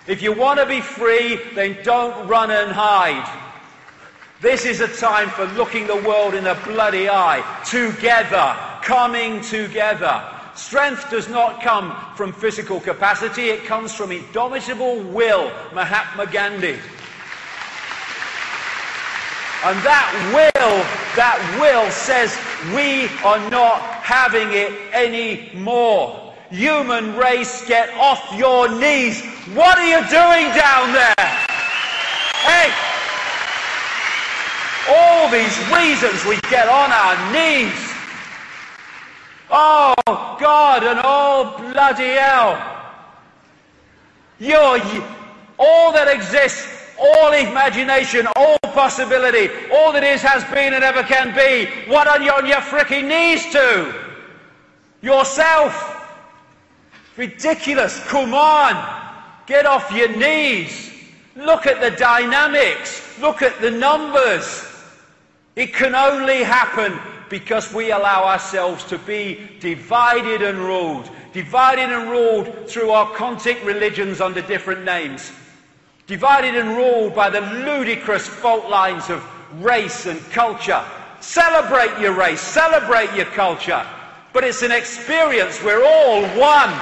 If you want to be free, then don't run and hide. This is a time for looking the world in the bloody eye. Together. Coming together. Strength does not come from physical capacity. It comes from indomitable will. Mahatma Gandhi. And that will says we are not having it anymore. Human race, get off your knees. What are you doing down there? Hey! All these reasons we get on our knees. Oh, God, and oh, bloody hell. All that exists, all imagination, all possibility, all that is, has been, and ever can be. What are you on your frickin' knees to? Yourself. Ridiculous. Come on. Get off your knees. Look at the dynamics. Look at the numbers. It can only happen because we allow ourselves to be divided and ruled. Divided and ruled through our occultic religions under different names. Divided and ruled by the ludicrous fault lines of race and culture. Celebrate your race, celebrate your culture. But it's an experience, we're all one.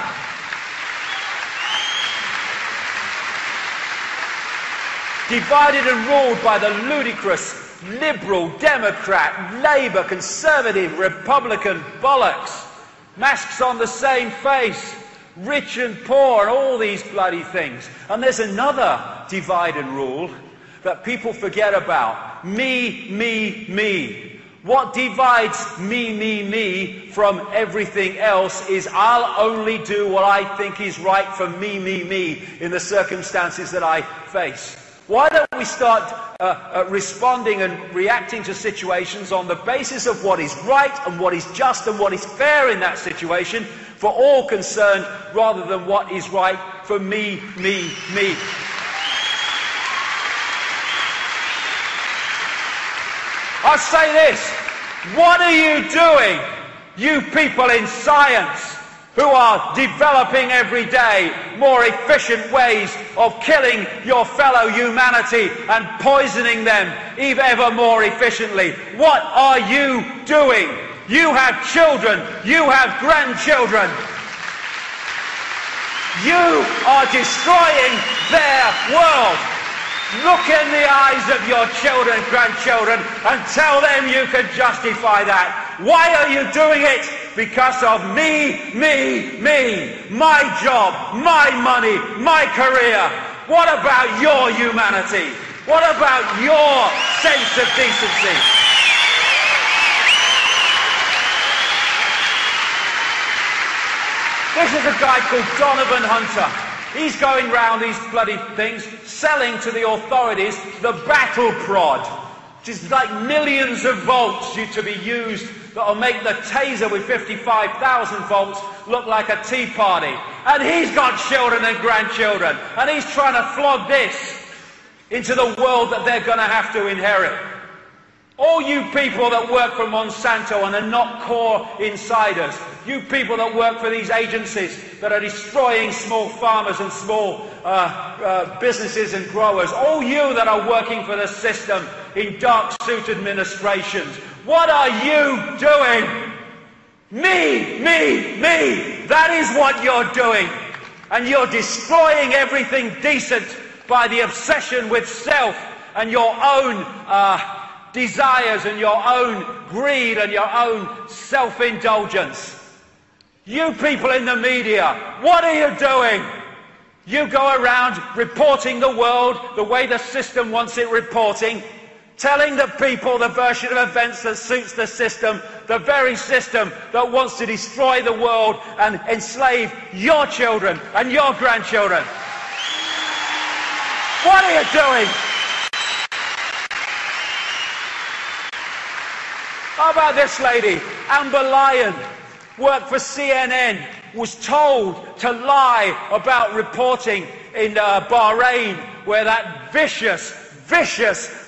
Divided and ruled by the ludicrous Liberal, Democrat, Labour, Conservative, Republican bollocks. Masks on the same face. Rich and poor and all these bloody things. And there's another divide and rule that people forget about. Me, me, me. What divides me from everything else is I'll only do what I think is right for me in the circumstances that I face. Why don't we start responding and reacting to situations on the basis of what is right and what is just and what is fair in that situation for all concerned, rather than what is right for me. I'll say this. What are you doing, you people in science, who are developing every day more efficient ways of killing your fellow humanity and poisoning them ever more efficiently? What are you doing? You have children. You have grandchildren. You are destroying their world. Look in the eyes of your children, grandchildren, and tell them you can justify that. Why are you doing it? Because of me. My job, my money, my career. What about your humanity? What about your sense of decency? This is a guy called Donovan Hunter. He's going round these bloody things, selling to the authorities the battle prod, which is like millions of volts to be used that'll make the taser with 55,000 volts look like a tea party. And he's got children and grandchildren, and he's trying to flog this into the world that they're going to have to inherit. All you people that work for Monsanto and are not core insiders, you people that work for these agencies that are destroying small farmers and small businesses and growers, all you that are working for the system in dark suit administrations, what are you doing? Me. That is what you're doing. And you're destroying everything decent by the obsession with self and your own desires and your own greed and your own self-indulgence. You people in the media, what are you doing? You go around reporting the world the way the system wants it reporting, telling the people the version of events that suits the system, the very system that wants to destroy the world and enslave your children and your grandchildren. What are you doing? How about this lady, Amber Lyon, worked for CNN, was told to lie about reporting in Bahrain, where that vicious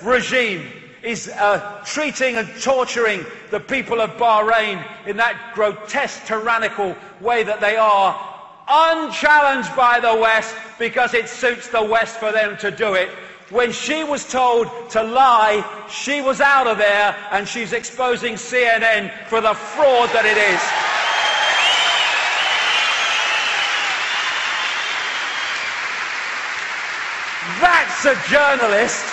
regime is treating and torturing the people of Bahrain in that grotesque, tyrannical way that they are, unchallenged by the West, because it suits the West for them to do it. When she was told to lie, she was out of there, and she's exposing CNN for the fraud that it is. That's a journalist.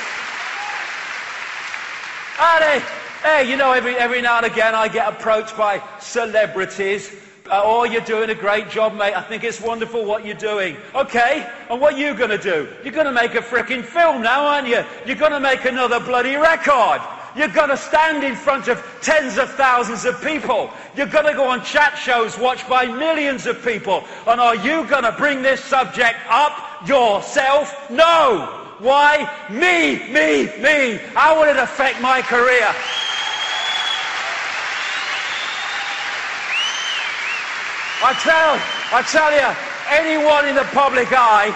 And hey, you know, every now and again I get approached by celebrities. Oh, you're doing a great job, mate. I think it's wonderful what you're doing. Okay, and what are you going to do? You're going to make a frickin' film now, aren't you? You're going to make another bloody record. You're going to stand in front of tens of thousands of people. You're going to go on chat shows watched by millions of people. And are you going to bring this subject up yourself? No. Why? Me. How will it affect my career? I tell you, anyone in the public eye,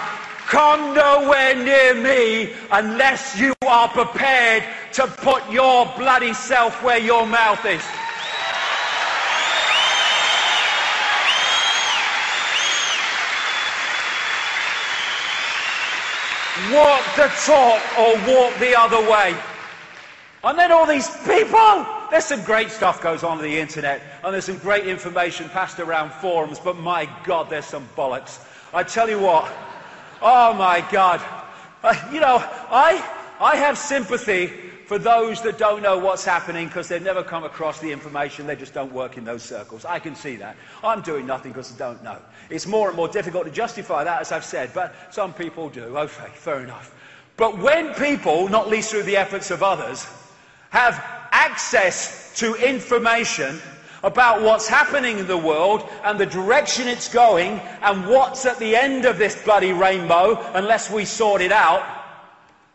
come nowhere near me unless you are prepared to put your bloody self where your mouth is. Walk the talk or walk the other way. And then all these people, there's some great stuff goes on the internet, and there's some great information passed around forums, but my God, there's some bollocks. I tell you what, oh my God. You know, I have sympathy for those that don't know what's happening because they've never come across the information. They just don't work in those circles. I can see that. I'm doing nothing because I don't know. It's more and more difficult to justify that, as I've said, but some people do. Okay, fair enough. But when people, not least through the efforts of others, have access to information about what's happening in the world and the direction it's going and what's at the end of this bloody rainbow unless we sort it out,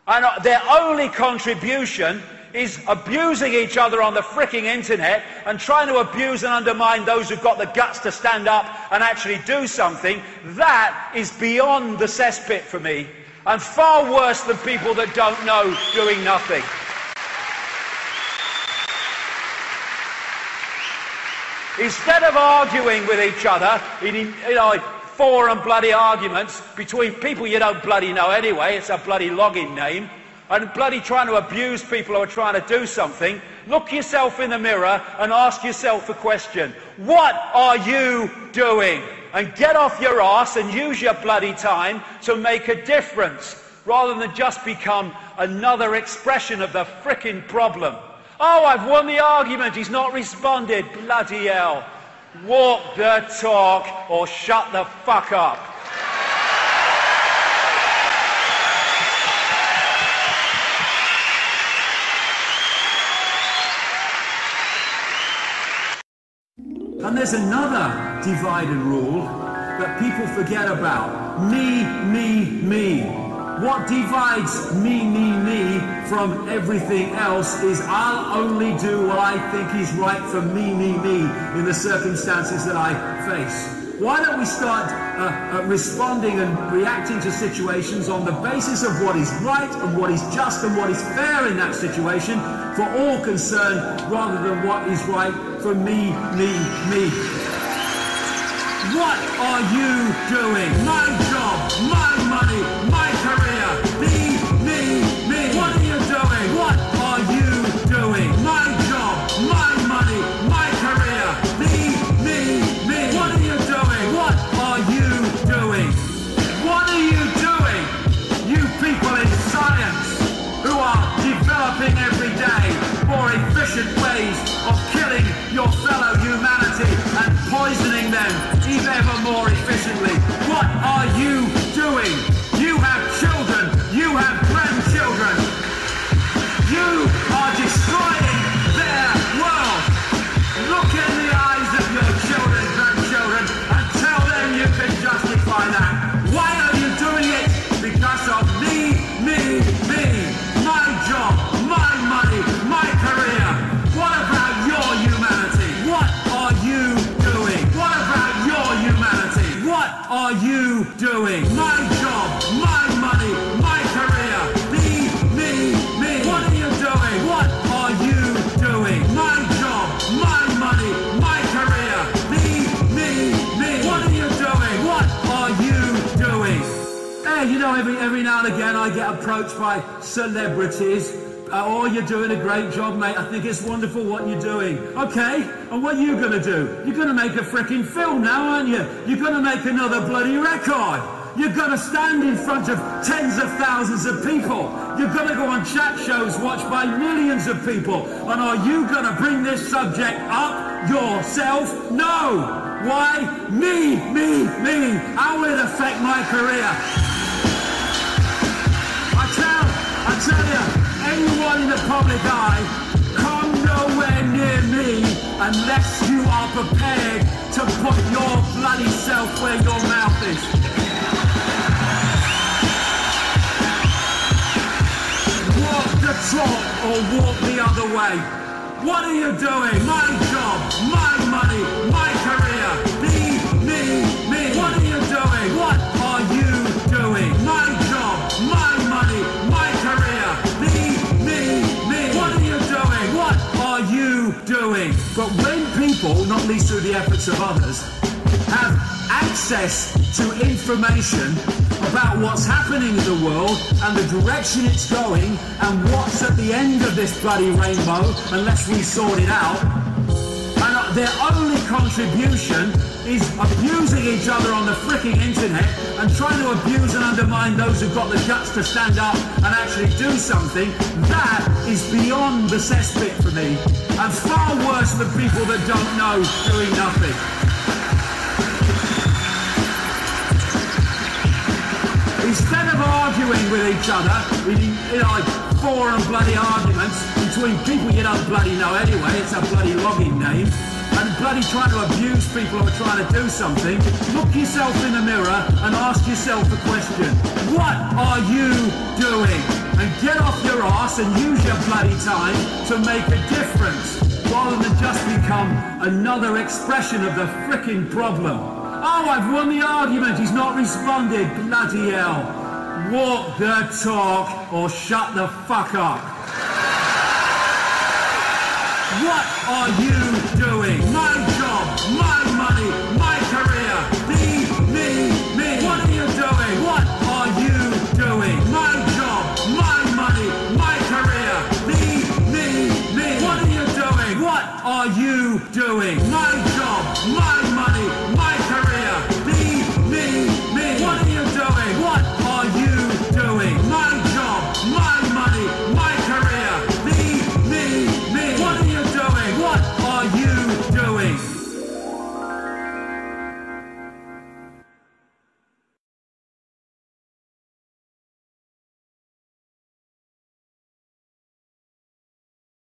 and their only contribution is abusing each other on the fricking internet and trying to abuse and undermine those who've got the guts to stand up and actually do something, that is beyond the cesspit for me, and far worse than people that don't know doing nothing. Instead of arguing with each other in, forum bloody arguments between people you don't bloody know anyway, it's a bloody login name, and bloody trying to abuse people who are trying to do something, look yourself in the mirror and ask yourself a question. What are you doing? And get off your arse and use your bloody time to make a difference, rather than just become another expression of the frickin' problem. Oh, I've won the argument, he's not responded. Bloody hell. Walk the talk or shut the fuck up. And there's another divided rule that people forget about. Me. What divides me from everything else is I'll only do what I think is right for me in the circumstances that I face. Why don't we start responding and reacting to situations on the basis of what is right and what is just and what is fair in that situation for all concerned, rather than what is right for me. What are you doing? My job, my money, my career. Me. What are you doing? What are you doing? My job, my money, my career. Me. What are you doing? What are you doing? What are you doing? You people in science who are developing every day more efficient ways of killing your fellow humanity and poisoning them ever more efficiently. What are you doing? You have children. You have grandchildren. You are destroying their world. Look in the eyes of your children, grandchildren, and tell them you can justify that. Why are you doing it? Because of me. My job, my money, my career. What about your humanity? What are you doing? What about your humanity? What are you doing? My job, my money, my career. Me. What are you doing? What are you doing? My job, my money, my career. Me. What are you doing? What are you doing? I get approached by celebrities, oh, you're doing a great job, mate. I think it's wonderful what you're doing. Okay, and what are you going to do? You're going to make a freaking film now, aren't you? You're going to make another bloody record. You're going to stand in front of tens of thousands of people. You're going to go on chat shows watched by millions of people. And are you going to bring this subject up yourself? No. Why? Me. How will it affect my career? I tell you, anyone in the public eye, come nowhere near me unless you are prepared to put your bloody self where your mouth is. Walk the talk or walk the other way. What are you doing? My job, my money, my career. Me. What are you doing? What are you doing? My job, my money, my career. Me. What are you doing? What are you doing? But when people, not least through the efforts of others, have access to information about what's happening in the world and the direction it's going and what's at the end of this bloody rainbow, unless we sort it out, and their only contribution is abusing each other on the freaking internet and trying to abuse and undermine those who've got the guts to stand up and actually do something, that is beyond the cesspit for me, and far worse than people that don't know doing nothing. Instead of arguing with each other, in like forum bloody arguments between people you don't bloody know anyway, it's a bloody login name, and bloody trying to abuse people who are trying to do something, look yourself in the mirror and ask yourself the question, what are you doing? And get off your arse and use your bloody time to make a difference, rather than just become another expression of the frickin' problem. Oh, I've won the argument, he's not responded, bloody hell. Walk the talk or shut the fuck up. What are you doing? My job, my money, my career. Me. What are you doing? What are you doing? My job, my money, my career. Me. What are you doing? What are you doing? My job, my